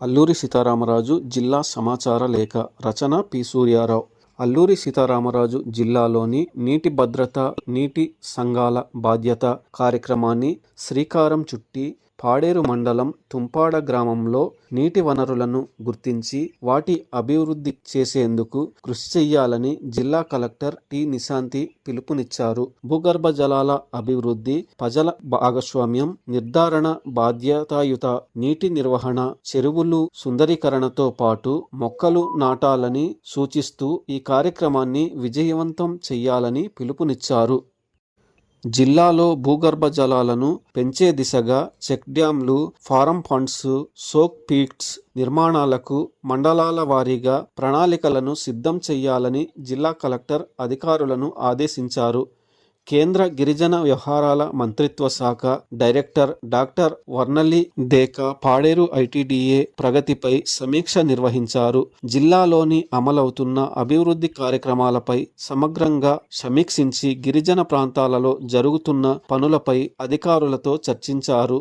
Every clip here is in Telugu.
అల్లూరి సీతారామరాజు జిల్లా సమాచార లేఖ. రచన పి. సూర్యారావు. అల్లూరి సీతారామరాజు జిల్లాలోని నీటి భద్రత, నీటి సంఘాల బాధ్యత కార్యక్రమాన్ని శ్రీకారం చుట్టి పాడేరు మండలం తుంపాడ గ్రామంలో నీటి వనరులను గుర్తించి వాటి అభివృద్ధి చేసేందుకు కృషి చేయాలని జిల్లా కలెక్టర్ టి. నిశాంతి పిలుపునిచ్చారు. భూగర్భ జలాల అభివృద్ధి, ప్రజల భాగస్వామ్యం, నిర్ధారణ, బాధ్యతాయుత నీటి నిర్వహణ, చెరువులు సుందరీకరణతో పాటు మొక్కలు నాటాలని సూచిస్తూ ఈ కార్యక్రమాన్ని విజయవంతం చేయాలని పిలుపునిచ్చారు. జిల్లాలో భూగర్భ జలాలను పెంచే దిశగా చెక్ డ్యాంలు, ఫారం ఫండ్స్, సోక్ పీట్స్ నిర్మాణాలకు మండలాల వారీగా ప్రణాళికలను సిద్ధం చేయాలని జిల్లా కలెక్టర్ అధికారులను ఆదేశించారు. కేంద్ర గిరిజన వ్యవహారాల మంత్రిత్వ శాఖ డైరెక్టర్ డాక్టర్ వర్నల్లి దేకా పాడేరు ఐటీడీఏ ప్రగతిపై సమీక్ష నిర్వహించారు. జిల్లాలోని అమలవుతున్న అభివృద్ధి కార్యక్రమాలపై సమగ్రంగా సమీక్షించి గిరిజన ప్రాంతాలలో జరుగుతున్న పనులపై అధికారులతో చర్చించారు.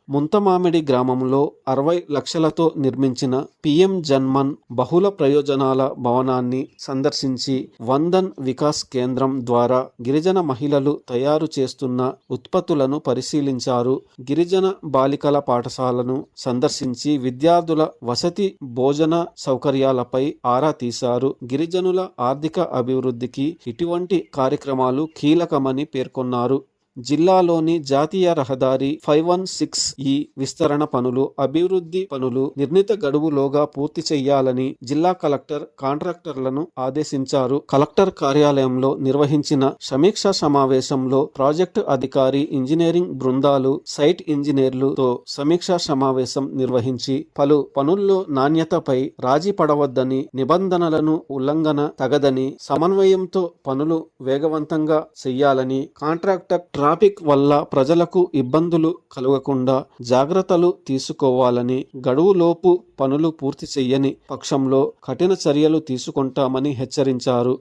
ముంతమామిడి గ్రామంలో 60 లక్షలతో నిర్మించిన పీఎం జన్మన్ బహుళ ప్రయోజనాల భవనాన్ని సందర్శించి వందన్ వికాస్ కేంద్రం ద్వారా గిరిజన మహిళలు తయారు చేస్తున్న ఉత్పత్తులను పరిశీలించారు. గిరిజన బాలికల పాఠశాలను సందర్శించి విద్యార్థుల వసతి, భోజన సౌకర్యాలపై ఆరా తీశారు. గిరిజనుల ఆర్థిక అభివృద్ధికి ఇటువంటి కార్యక్రమాలు కీలకమని పేర్కొన్నారు. జిల్లాలోని జాతీయ రహదారి 516E విస్తరణ పనులు, అభివృద్ధి పనులు నిర్ణీత గడువులోగా పూర్తి చేయాలని జిల్లా కలెక్టర్ కాంట్రాక్టర్లను ఆదేశించారు. కలెక్టర్ కార్యాలయంలో నిర్వహించిన సమీక్షా సమావేశంలో ప్రాజెక్టు అధికారి, ఇంజనీరింగ్ బృందాలు, సైట్ ఇంజనీర్లతో సమీక్షా సమావేశం నిర్వహించి పలు పనుల్లో నాణ్యతపై రాజీ పడవద్దని, నిబంధనలను ఉల్లంఘన తగదని, సమన్వయంతో పనులు వేగవంతంగా చేయాలని, కాంట్రాక్టర్ ట్రాఫిక్ వల్ల ప్రజలకు ఇబ్బందులు కలగకుండా జాగ్రత్తలు తీసుకోవాలని, గడువులోపు పనులు పూర్తి చెయ్యని పక్షంలో కఠిన చర్యలు తీసుకుంటామని హెచ్చరించారు.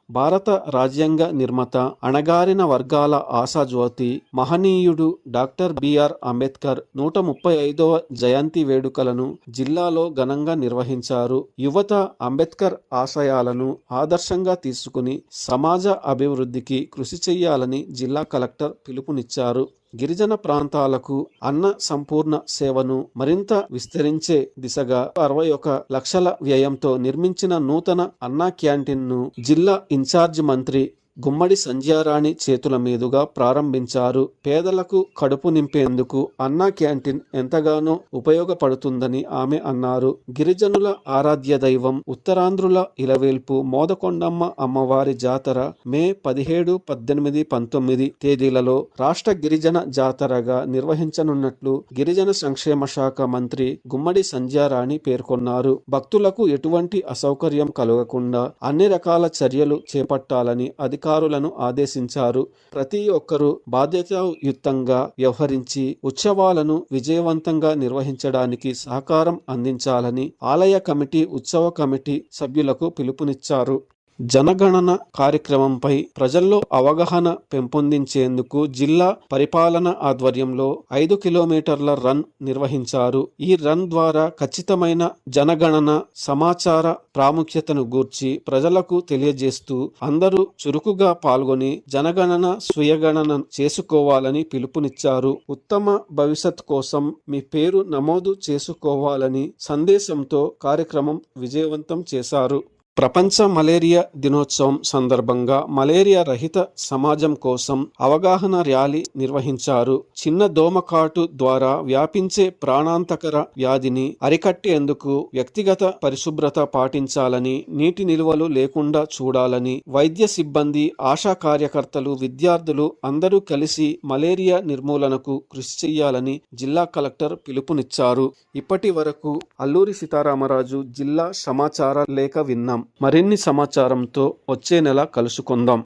భారత రాజ్యాంగ నిర్మాత, అణగారిన వర్గాల ఆశాజ్యోతి, మహనీయుడు డాక్టర్ బిఆర్ అంబేద్కర్ 135వ జయంతి వేడుకలను జిల్లాలో ఘనంగా నిర్వహించారు. యువత అంబేద్కర్ ఆశయాలను ఆదర్శంగా తీసుకుని సమాజ అభివృద్ధికి కృషి చేయాలని జిల్లా కలెక్టర్ పిలుపునిచ్చారు. గిరిజన ప్రాంతాలకు అన్న సంపూర్ణ సేవను మరింత విస్తరించే దిశగా 61 లక్షల వ్యయంతో నిర్మించిన నూతన అన్నా క్యాంటీన్ను జిల్లా ఇన్ఛార్జి మంత్రి గుమ్మడి సంధ్యారాణి చేతుల మీదుగా ప్రారంభించారు. పేదలకు కడుపు నింపేందుకు అన్నా క్యాంటీన్ ఎంతగానో ఉపయోగపడుతుందని ఆమె అన్నారు. గిరిజనుల ఆరాధ్య దైవం, ఉత్తరాంధ్రుల ఇలవేల్పు మోదకొండమ్మ అమ్మవారి జాతర మే 17, 18, 19 తేదీలలో రాష్ట్ర గిరిజన జాతరగా నిర్వహించనున్నట్లు గిరిజన సంక్షేమ శాఖ మంత్రి గుమ్మడి సంధ్యారాణి పేర్కొన్నారు. భక్తులకు ఎటువంటి అసౌకర్యం కలగకుండా అన్ని రకాల చర్యలు చేపట్టాలని అధికారులను ఆదేశించారు. ప్రతి ఒక్కరూ బాధ్యతాయుతంగా వ్యవహరించి ఉత్సవాలను విజయవంతంగా నిర్వహించడానికి సహకారం అందించాలని ఆలయ కమిటీ, ఉత్సవ కమిటీ సభ్యులకు పిలుపునిచ్చారు. జనగణన కార్యక్రమంపై ప్రజల్లో అవగాహన పెంపొందించేందుకు జిల్లా పరిపాలన ఆధ్వర్యంలో 5 కిలోమీటర్ల రన్ నిర్వహించారు. ఈ రన్ ద్వారా ఖచ్చితమైన జనగణన సమాచార ప్రాముఖ్యతను గూర్చి ప్రజలకు తెలియజేస్తూ అందరూ చురుకుగా పాల్గొని జనగణన, స్వీయగణన చేసుకోవాలని పిలుపునిచ్చారు. ఉత్తమ భవిష్యత్ కోసం మీ పేరు నమోదు చేసుకోవాలని సందేశంతో కార్యక్రమం విజయవంతం చేశారు. ప్రపంచ మలేరియా దినోత్సవం సందర్భంగా మలేరియా రహిత సమాజం కోసం అవగాహన ర్యాలీ నిర్వహించారు. చిన్న దోమకాటు ద్వారా వ్యాపించే ప్రాణాంతకర వ్యాధిని అరికట్టేందుకు వ్యక్తిగత పరిశుభ్రత పాటించాలని, నీటి నిల్వలు లేకుండా చూడాలని వైద్య సిబ్బంది, ఆశా కార్యకర్తలు, విద్యార్థులు అందరూ కలిసి మలేరియా నిర్మూలనకు కృషి చేయాలని జిల్లా కలెక్టర్ పిలుపునిచ్చారు. ఇప్పటి వరకు అల్లూరి సీతారామరాజు జిల్లా సమాచార లేఖ విన్నాం. మరిన్ని సమాచారంతో వచ్చే నెల కలుసుకుందాం.